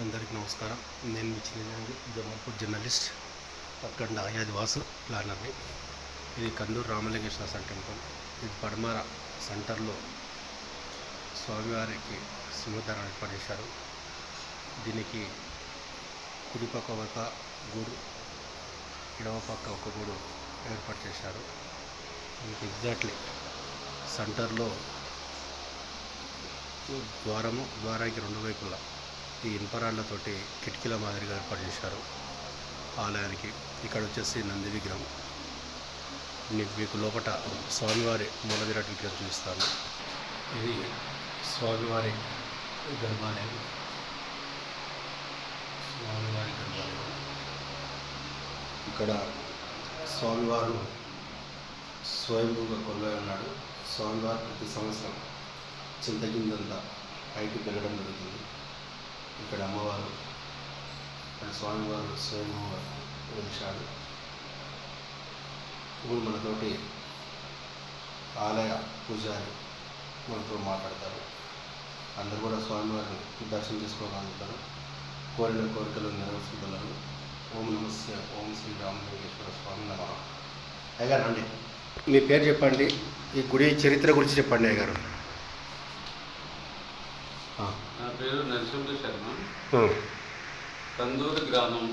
అందరికీ నమస్కారం. నేను మీ చిన్న జమాల్పూర్ జర్నలిస్ట్, అక్కడ ఆయాదివాసు ప్లానర్ని. ఇది కందూరు రామలింగేశ్వర స్వామి టెంపుల్. ఇది పడమర సెంటర్లో స్వామివారికి సింహద్వారం ఏర్పాటు చేశారు. దీనికి కుడిపక్క ఒక గూడు, ఎడవ పక్క ఒక గూడు ఏర్పాటు చేశారు. దీనికి ఎగ్జాక్ట్లీ సెంటర్లో ద్వారానికి రెండు వైపులా ఈ ఇనుపరాళ్లతోటి కిటికీల మాదిరిగా ఏర్పాటు చేశారు ఆలయానికి. ఇక్కడ వచ్చేసి నంది విగ్రహం. మీకు లోపల స్వామివారి మూల విరాట్ విగ్రహం చూపిస్తాను. ఇది స్వామివారి గర్భాలయం. ఇక్కడ స్వామివారు స్వయంభూగా కొలువై ఉన్నాడు. స్వామివారు ప్రతి సంవత్సరం చింతగిందంతా పైకి పెరగడం జరుగుతుంది. ఇక్కడ అమ్మవారు, ఇక్కడ స్వామివారు స్వయంభూగా వెలిశాడు. ఇప్పుడు మనతోటి ఆలయ పూజారి మనతో మాట్లాడతారు. అందరూ కూడా స్వామివారిని దర్శనం చేసుకోగలుగుతారు. కోరిన కోరికలు నెరవేర్చుకోగలరు. ఓం నమస్తే. ఓం శ్రీ రామలింగేశ్వర స్వామి నమః. అయ్యగారు అండి, మీ పేరు చెప్పండి, ఈ గుడి చరిత్ర గురించి చెప్పండి అయ్యగారు. నా పేరు నరసింహ శర్మ. కందూరు గ్రామం,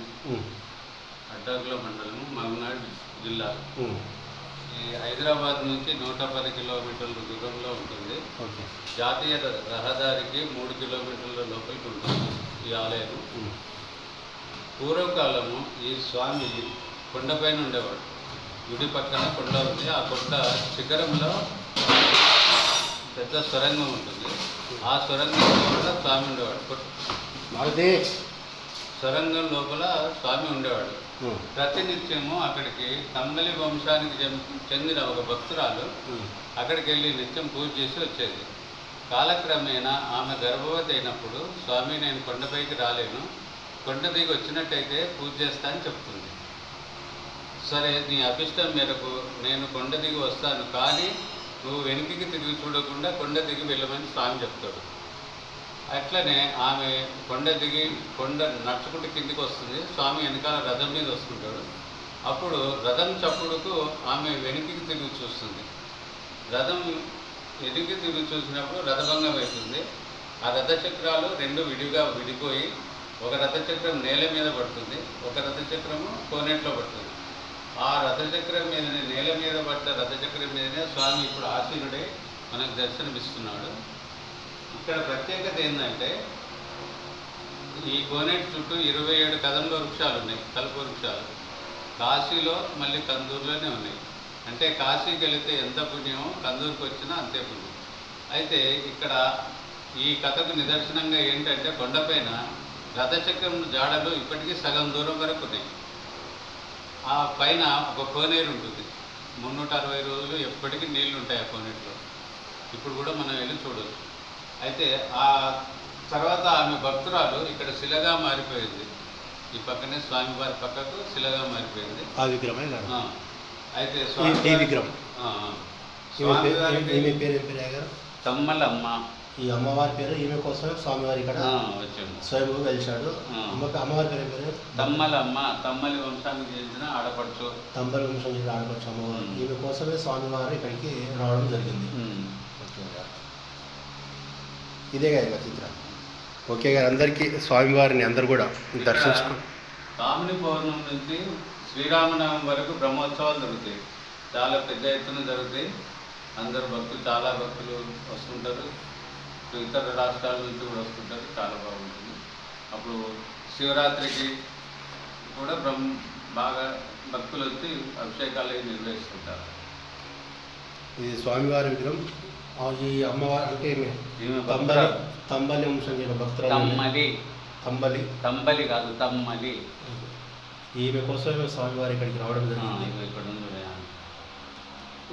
అడ్డాకుల మండలం, మహబూబ్నగర్ జిల్లా. ఈ హైదరాబాద్ నుంచి 110 కిలోమీటర్ల దూరంలో ఉంటుంది. జాతీయ రహదారికి 3 కిలోమీటర్ల లోపలికి ఉంటుంది ఈ ఆలయం. పూర్వకాలము ఈ స్వామి కొండపైన ఉండేవాడు. గుడి పక్కన కొండ ఉంది. ఆ కొండ శిఖరంలో పెద్ద సొరంగం ఉంటుంది. ఆ సొరంగం లోపల స్వామి ఉండేవాడు. సొరంగం లోపల స్వామి ఉండేవాడు. ప్రతినిత్యము అక్కడికి తమ్మలి వంశానికి చెందిన ఒక భక్తురాలు అక్కడికి వెళ్ళి నిత్యం పూజ చేసి వచ్చేది. కాలక్రమేణా ఆమె గర్భవతి అయినప్పుడు, స్వామి నేను కొండపైకి రాలేను, కొండ దిగి వచ్చినట్టయితే పూజ చేస్తా అని చెప్తుంది. సరే, నీ అభిష్టం మేరకు నేను కొండ దిగి వస్తాను, కానీ నువ్వు వెనుకకి తిరిగి చూడకుండా కొండ దిగి వెళ్ళమని స్వామి చెప్తాడు. అట్లనే ఆమె కొండ నడుచుకుంటూ కిందికి వస్తుంది. స్వామి వెనకాల రథం మీద వస్తుంటాడు. అప్పుడు రథం చప్పుడుకు ఆమె వెనుకకి తిరిగి చూస్తుంది. రథం వెనుకకి తిరిగి చూసినప్పుడు రథభంగం అవుతుంది. ఆ రథచక్రాలు రెండు విడిపోయి ఒక రథచక్రం నేల మీద పడుతుంది, ఒక రథచక్రము కోనేట్లో పడుతుంది. ఆ రథచక్రం మీదనే, నేల మీద పడ్డ రథచక్రం మీదనే స్వామి ఇప్పుడు ఆసీనుడై మనకు దర్శనమిస్తున్నాడు. ఇక్కడ ప్రత్యేకత ఏంటంటే, ఈ కోనేటి చుట్టూ 27 కదంబ వృక్షాలు ఉన్నాయి, కల్ప వృక్షాలు. కాశీలో మళ్ళీ కందూరులోనే ఉన్నాయి. అంటే కాశీకి వెళితే ఎంత పుణ్యమో కందూరుకు వచ్చినా అంతే పుణ్యం. అయితే ఇక్కడ ఈ కథకు నిదర్శనంగా ఏంటంటే, కొండపైన రథచక్రం జాడలు ఇప్పటికీ సగం దూరం వరకు ఉన్నాయి. ఆ పైన ఒక కోనేరు ఉంటుంది. 360 రోజులు ఎప్పటికీ నీళ్లు ఉంటాయి ఆ కోనేటిలో. ఇప్పుడు కూడా మనం వెళ్ళి చూడవచ్చు. అయితే ఆ తర్వాత ఆమె భక్తురాలు ఇక్కడ శిలగా మారిపోయింది. ఈ పక్కనే స్వామివారి పక్కకు శిలగా మారిపోయింది. ఆ విగ్రహమే కదా. అయితే విగ్రహం తమ్మలమ్మ, ఈ అమ్మవారి పేరు. ఈమె కోసమే స్వామివారి ఇక్కడ స్వయంభూ వెలిశాడు. అమ్మవారి పేరు తమ్మలమ్మ, తమ్మలి వంశానికి చెందిన ఆడపడుచు, తమ్మలి వంశం చెందిన ఆడపడుచు అమ్మవారు. ఈమె కోసమే స్వామివారు ఇక్కడికి రావడం జరిగింది. ఇదే కదా చిత్రం. ఓకే గారు, అందరికీ స్వామివారిని అందరు కూడా దర్శించుకో. కామిని పౌర్ణమి నుంచి శ్రీరామనవమి వరకు బ్రహ్మోత్సవాలు జరుగుతాయి. చాలా పెద్ద ఎత్తున జరుగుతాయి. అందరు భక్తులు, చాలా భక్తులు వస్తుంటారు. ఇతర రాష్ట్రాల నుంచి కూడా వస్తుంటారు. చాలా బాగుంటుంది. అప్పుడు శివరాత్రికి కూడా బాగా భక్తులు వచ్చి అభిషేకాలు నిర్వహిస్తుంటారు. ఇది స్వామివారి విగ్రహం. ఈ అమ్మవారు అంటే తంబలి వంశం చెందిన భక్తురాలు. తంబలి కాదు, తమ్మలి. ఈమె కోసమే స్వామివారి ఇక్కడికి రావడం జరిగింది.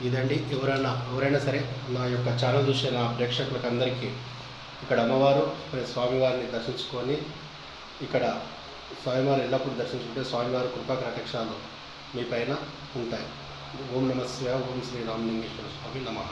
ఇదండి. ఎవరైనా సరే నా యొక్క ఛానల్ చూసే నా ప్రేక్షకులకు అందరికీ ఇక్కడ అమ్మవారు స్వామివారిని దర్శించుకొని, ఇక్కడ స్వామివారిని ఎల్లప్పుడూ దర్శించుకుంటే స్వామివారి కృపా కటాక్షాలు మీ పైన ఉంటాయి. ఓం నమః శివాయ. ఓం శ్రీ రామలింగేశ్వర స్వామి నమః.